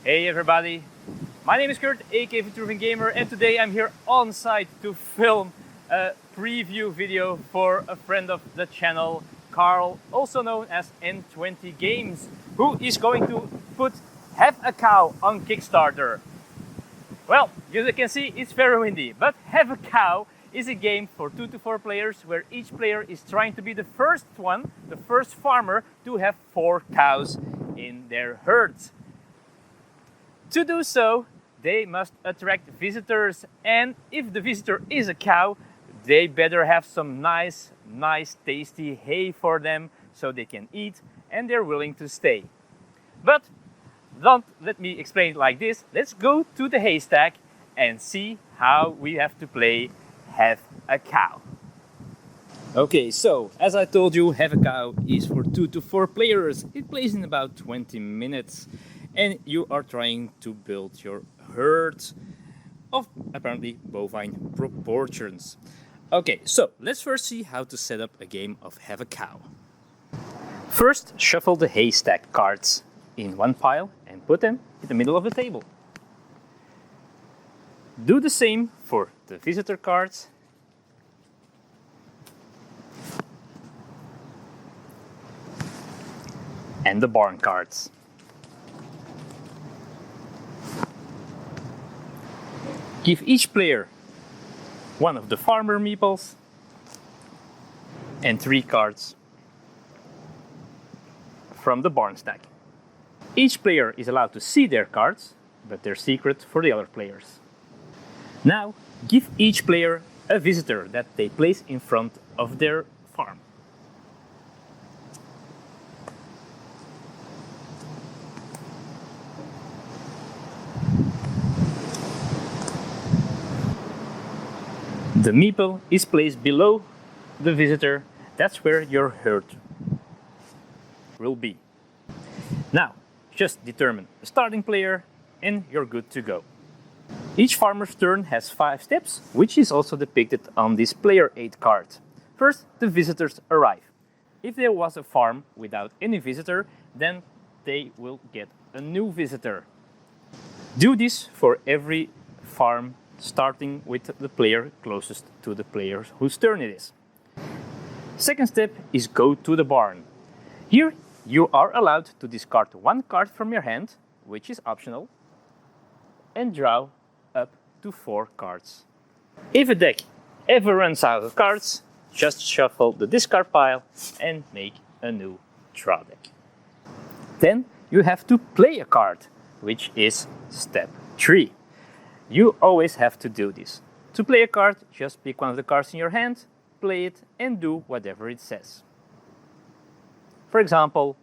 Hey everybody, my name is Kurt, aka Vitruvian Gamer, and today I'm here on site to film a preview video for a friend of the channel, Carl, also known as N20 Games, who is going to put Have a Cow on Kickstarter. Well, as you can see, it's very windy, but Have a Cow is a game for 2 to 4 players where each player is trying to be the first one, the first farmer, to have 4 cows in their herds. To do so, they must attract visitors, and if the visitor is a cow, they better have some nice tasty hay for them so they can eat and they're willing to stay. But don't let me explain it like this. Let's go to the haystack and see how we have to play Have a Cow. Okay, so as I told you, Have a Cow is for 2 to 4 players. It plays in about 20 minutes. And you are trying to build your herd of apparently bovine proportions. Okay, so let's first see how to set up a game of Have a Cow. First, shuffle the haystack cards in one pile and put them in the middle of the table. Do the same for the visitor cards. And the barn cards. Give each player one of the farmer meeples and 3 cards from the barn stack. Each player is allowed to see their cards, but they're secret for the other players. Now, give each player a visitor that they place in front of their farm. The meeple is placed below the visitor. That's where your herd will be. Now, just determine a starting player and you're good to go. Each farmer's turn has 5 steps, which is also depicted on this player aid card. First, the visitors arrive. If there was a farm without any visitor, then they will get a new visitor. Do this for every farm, starting with the player closest to the player whose turn it is. Second step is go to the barn. Here you are allowed to discard 1 card from your hand, which is optional, and draw up to 4 cards. If a deck ever runs out of cards, just shuffle the discard pile and make a new draw deck. Then you have to play a card, which is step 3. You always have to do this. To play a card, just pick one of the cards in your hand, play it, and do whatever it says. For example,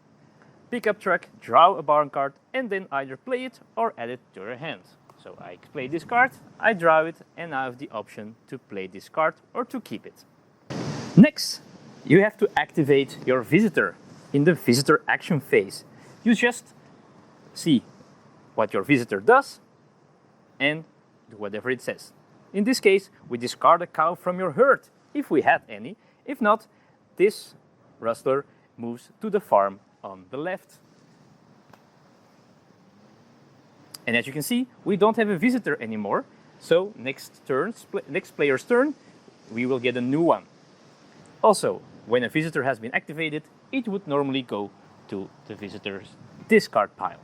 pickup truck, draw a barn card, and then either play it or add it to your hand. So I play this card, I draw it, and I have the option to play this card or to keep it. Next, you have to activate your visitor in the visitor action phase. You just see what your visitor does and do whatever it says. In this case, we discard a cow from your herd, if we had any. If not, this rustler moves to the farm on the left. And as you can see, we don't have a visitor anymore, so next player's turn, we will get a new one. Also, when a visitor has been activated, it would normally go to the visitor's discard pile.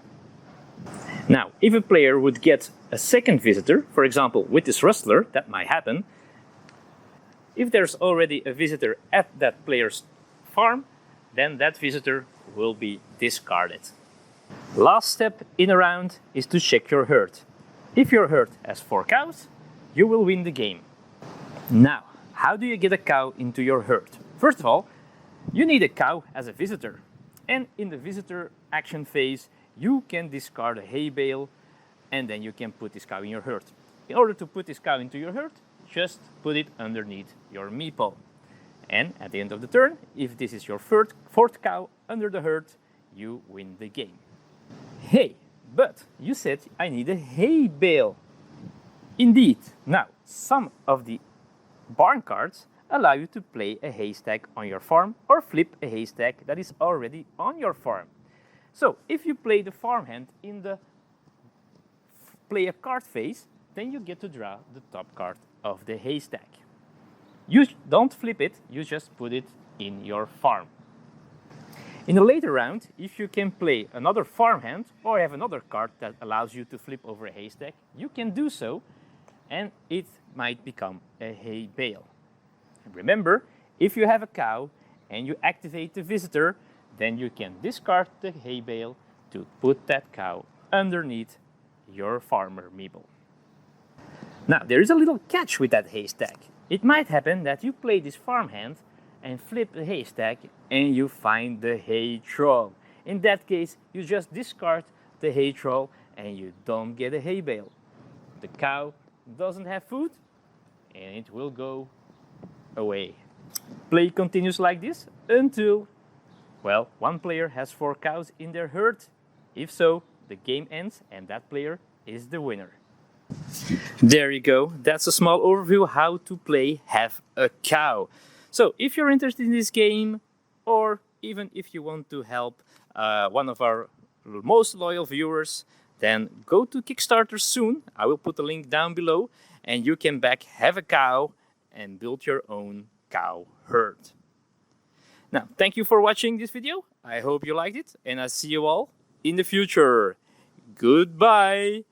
Now, if a player would get a second visitor, for example with this rustler, that might happen. If there's already a visitor at that player's farm, then that visitor will be discarded. Last step in a round is to check your herd. If your herd has 4 cows, you will win the game. Now, how do you get a cow into your herd? First of all, you need a cow as a visitor. And in the visitor action phase, you can discard a hay bale and then you can put this cow in your herd. In order to put this cow into your herd, just put it underneath your meeple. And at the end of the turn, if this is your 4th cow under the herd, you win the game. Hey, but you said I need a hay bale. Indeed. Now, some of the barn cards allow you to play a haystack on your farm or flip a haystack that is already on your farm. So if you play the farmhand in the play a card phase, then you get to draw the top card of the haystack. You don't flip it, you just put it in your farm. In a later round, if you can play another farmhand or have another card that allows you to flip over a haystack, you can do so, and it might become a hay bale. And remember, if you have a cow and you activate the visitor, then you can discard the hay bale to put that cow underneath your farmer meeple. Now, there is a little catch with that haystack. It might happen that you play this farmhand and flip the haystack and you find the hay troll. In that case, you just discard the hay troll and you don't get a hay bale. The cow doesn't have food and it will go away. Play continues like this until, well, one player has 4 cows in their herd. If so, the game ends and that player is the winner. There you go. That's a small overview how to play Have a Cow. So if you're interested in this game, or even if you want to help one of our most loyal viewers, then go to Kickstarter soon. I will put a link down below and you can back Have a Cow and build your own cow herd. Now, thank you for watching this video. I hope you liked it and I'll see you all in the future. Goodbye.